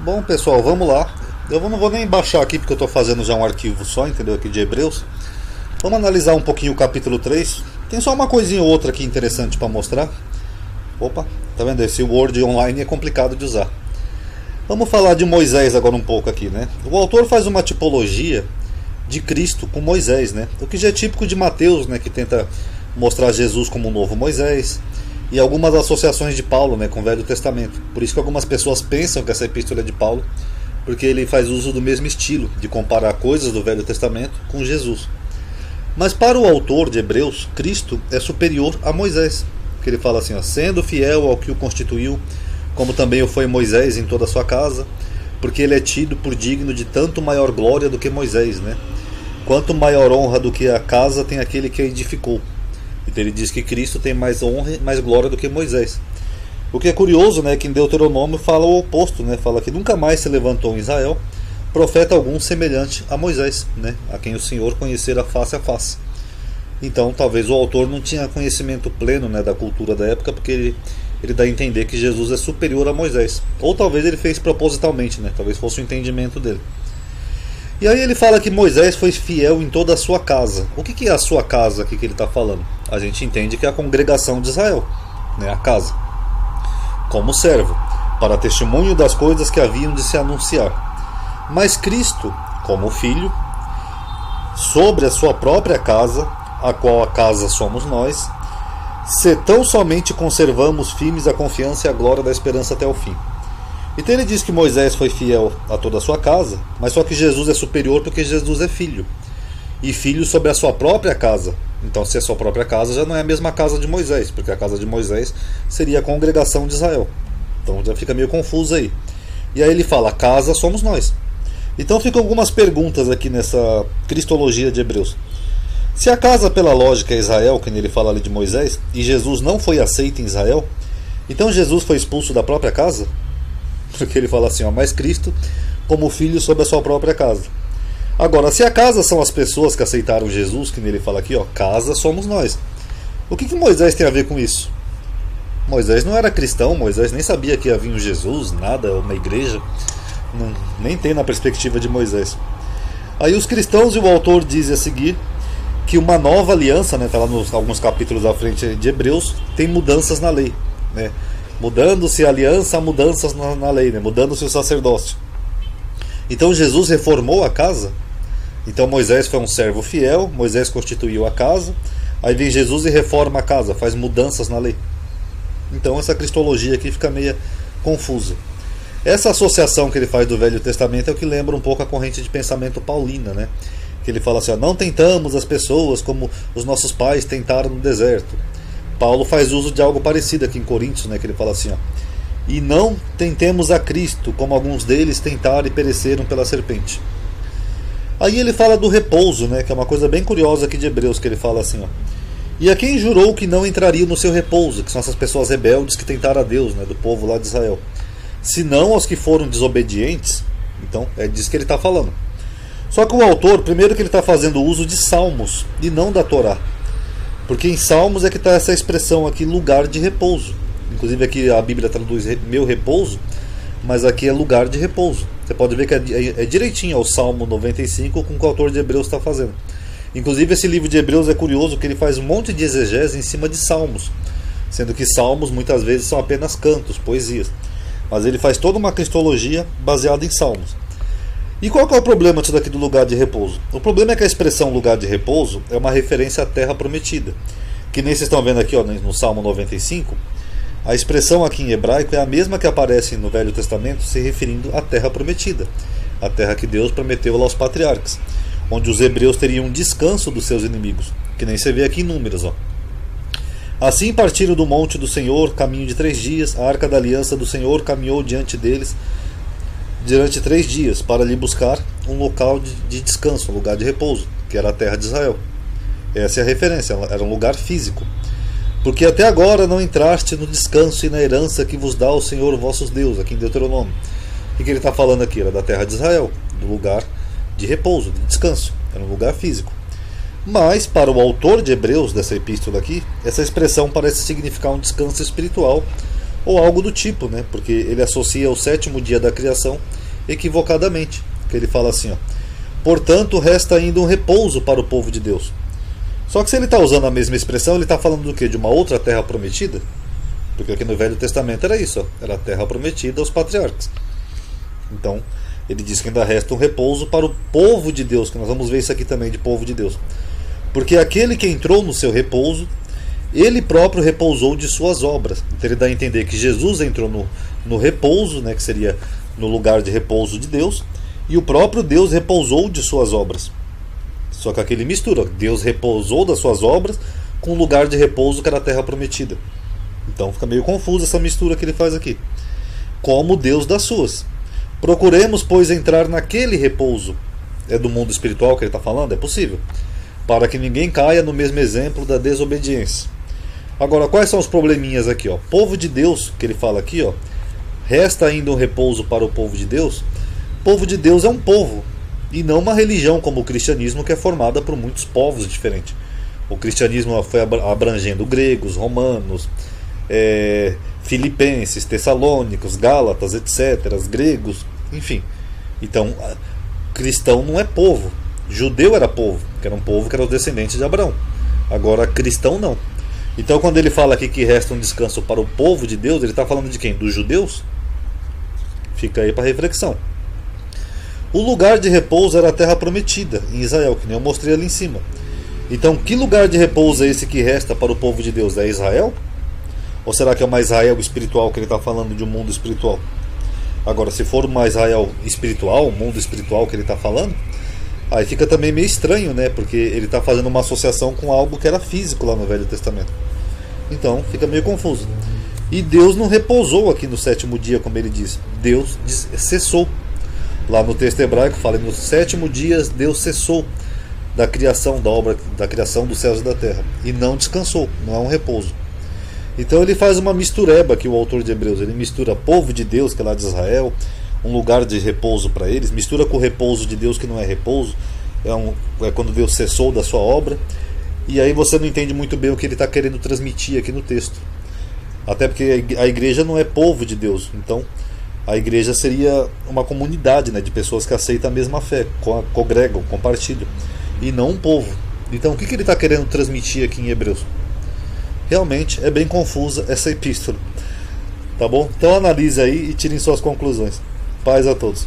Bom, pessoal, vamos lá. Não vou nem baixar aqui porque eu estou fazendo já um arquivo só, entendeu? Aqui de Hebreus. Vamos analisar um pouquinho o capítulo 3. Tem só uma coisinha ou outra aqui interessante para mostrar. Opa, tá vendo? Esse Word online é complicado de usar. Vamos falar de Moisés agora um pouco aqui, né? O autor faz uma tipologia de Cristo com Moisés, né? O que já é típico de Mateus, né? Que tenta mostrar Jesus como um novo Moisés. E algumas associações de Paulo, né, com o Velho Testamento. Por isso que algumas pessoas pensam que essa epístola é de Paulo, porque ele faz uso do mesmo estilo, de comparar coisas do Velho Testamento com Jesus. Mas para o autor de Hebreus, Cristo é superior a Moisés. Que ele fala assim, ó, sendo fiel ao que o constituiu, como também o foi Moisés em toda a sua casa, porque ele é tido por digno de tanto maior glória do que Moisés, né? Quanto maior honra do que a casa tem aquele que a edificou. Então ele diz que Cristo tem mais honra e mais glória do que Moisés. O que é curioso, né, que em Deuteronômio fala o oposto, né? Fala que nunca mais se levantou em Israel profeta algum semelhante a Moisés, né? A quem o Senhor conhecera face a face. Então talvez o autor não tinha conhecimento pleno, né, da cultura da época, porque ele dá a entender que Jesus é superior a Moisés. Ou talvez ele fez propositalmente, né? Talvez fosse o entendimento dele. E aí ele fala que Moisés foi fiel em toda a sua casa. O que é a sua casa aqui que ele está falando? A gente entende que é a congregação de Israel, né, a casa, como servo, para testemunho das coisas que haviam de se anunciar. Mas Cristo, como filho, sobre a sua própria casa, a qual a casa somos nós, se tão somente conservamos firmes a confiança e a glória da esperança até o fim. Então ele diz que Moisés foi fiel a toda a sua casa, mas só que Jesus é superior porque Jesus é filho. E filho sobre a sua própria casa. Então se é a sua própria casa, já não é a mesma casa de Moisés, porque a casa de Moisés seria a congregação de Israel. Então já fica meio confuso aí. E aí ele fala, casa somos nós. Então ficam algumas perguntas aqui nessa cristologia de Hebreus. Se a casa pela lógica é Israel, que ele fala ali de Moisés, e Jesus não foi aceito em Israel, então Jesus foi expulso da própria casa? Porque ele fala assim, ó, mas Cristo como filho sobre a sua própria casa. Agora, se a casa são as pessoas que aceitaram Jesus, que ele fala aqui, ó, casa somos nós. O que Moisés tem a ver com isso? Moisés não era cristão, Moisés nem sabia que havia um Jesus, nada, uma igreja, não, nem tem na perspectiva de Moisés. Aí os cristãos e o autor dizem a seguir que uma nova aliança, né, está lá nos alguns capítulos à frente de Hebreus, tem mudanças na lei, né? Mudando-se a aliança, há mudanças na lei, né? Mudando-se o sacerdócio. Então Jesus reformou a casa. Então Moisés foi um servo fiel, Moisés constituiu a casa, aí vem Jesus e reforma a casa, faz mudanças na lei. Então essa cristologia aqui fica meio confusa. Essa associação que ele faz do Velho Testamento é o que lembra um pouco a corrente de pensamento paulina, né? Que ele fala assim, ó, não tentamos as pessoas como os nossos pais tentaram no deserto. Paulo faz uso de algo parecido aqui em Coríntios, né, que ele fala assim, ó, e não tentemos a Cristo, como alguns deles tentaram e pereceram pela serpente. Aí ele fala do repouso, né, que é uma coisa bem curiosa aqui de Hebreus, que ele fala assim, ó, e a quem jurou que não entraria no seu repouso, que são essas pessoas rebeldes que tentaram a Deus, né, do povo lá de Israel, senão aos que foram desobedientes. Então é disso que ele está falando. Só que o autor, primeiro que ele está fazendo uso de salmos e não da Torá. Porque em Salmos é que está essa expressão aqui, lugar de repouso. Inclusive aqui a Bíblia traduz meu repouso, mas aqui é lugar de repouso. Você pode ver que é direitinho ao Salmo 95 com o que o autor de Hebreus está fazendo. Inclusive esse livro de Hebreus é curioso que ele faz um monte de exegese em cima de salmos. Sendo que salmos muitas vezes são apenas cantos, poesias. Mas ele faz toda uma cristologia baseada em salmos. E qual que é o problema disso daqui do lugar de repouso? O problema é que a expressão lugar de repouso é uma referência à terra prometida. Que nem vocês estão vendo aqui, ó, no Salmo 95, a expressão aqui em hebraico é a mesma que aparece no Velho Testamento se referindo à terra prometida. A terra que Deus prometeu aos patriarcas. Onde os hebreus teriam descanso dos seus inimigos. Que nem você vê aqui em Números, ó. Assim partiram do monte do Senhor, caminho de 3 dias, a arca da aliança do Senhor caminhou diante deles durante 3 dias, para lhe buscar um local de descanso, um lugar de repouso, que era a terra de Israel. Essa é a referência, era um lugar físico. Porque até agora não entraste no descanso e na herança que vos dá o Senhor vossos Deus, aqui em Deuteronômio. O que ele está falando aqui? Era da terra de Israel, do lugar de repouso, de descanso. Era um lugar físico. Mas, para o autor de Hebreus, dessa epístola aqui, essa expressão parece significar um descanso espiritual ou algo do tipo, né? Porque ele associa o sétimo dia da criação equivocadamente, que ele fala assim, ó, portanto resta ainda um repouso para o povo de Deus. Só que se ele está usando a mesma expressão, ele está falando do quê? De uma outra terra prometida? Porque aqui no Velho Testamento era isso, ó, era a terra prometida aos patriarcas. Então ele diz que ainda resta um repouso para o povo de Deus, que nós vamos ver isso aqui também de povo de Deus. Porque aquele que entrou no seu repouso, ele próprio repousou de suas obras. Então ele dá a entender que Jesus entrou no repouso, né, que seria no lugar de repouso de Deus, e o próprio Deus repousou de suas obras. Só que aqui ele mistura, Deus repousou das suas obras com o lugar de repouso que era a terra prometida. Então fica meio confusa essa mistura que ele faz aqui. Como Deus das suas. Procuremos, pois, entrar naquele repouso. É do mundo espiritual que ele está falando? É possível. Para que ninguém caia no mesmo exemplo da desobediência. Agora, quais são os probleminhas aqui? Ó? Povo de Deus, que ele fala aqui, ó, resta ainda um repouso para o povo de Deus. Povo de Deus é um povo, e não uma religião como o cristianismo, que é formada por muitos povos diferentes. O cristianismo foi abrangendo gregos, romanos, filipenses, tessalônicos, gálatas, etc., gregos, enfim. Então, cristão não é povo. Judeu era povo, que era um povo que era os descendentes de Abraão. Agora, cristão não. Então, quando ele fala aqui que resta um descanso para o povo de Deus, ele está falando de quem? Dos judeus? Fica aí para reflexão. O lugar de repouso era a terra prometida, em Israel, que nem eu mostrei ali em cima. Então, que lugar de repouso é esse que resta para o povo de Deus? É Israel? Ou será que é uma Israel espiritual que ele está falando de um mundo espiritual? Agora, se for uma Israel espiritual, um mundo espiritual que ele está falando, aí fica também meio estranho, né? Porque ele está fazendo uma associação com algo que era físico lá no Velho Testamento. Então, fica meio confuso. E Deus não repousou aqui no sétimo dia, como ele diz. Deus cessou. Lá no texto hebraico fala, nos 7 dias Deus cessou da criação, da obra, da criação dos céus e da terra. E não descansou, não é um repouso. Então ele faz uma mistureba aqui, o autor de Hebreus. Ele mistura povo de Deus, que é lá de Israel, um lugar de repouso para eles, mistura com o repouso de Deus, que não é repouso, é quando Deus cessou da sua obra. E aí você não entende muito bem o que ele está querendo transmitir aqui no texto. Até porque a igreja não é povo de Deus. Então a igreja seria uma comunidade, né, de pessoas que aceitam a mesma fé, congregam, compartilham, e não um povo. Então o que ele está querendo transmitir aqui em Hebreus? Realmente é bem confusa essa epístola. Tá bom? Então analise aí e tirem suas conclusões. Paz a todos.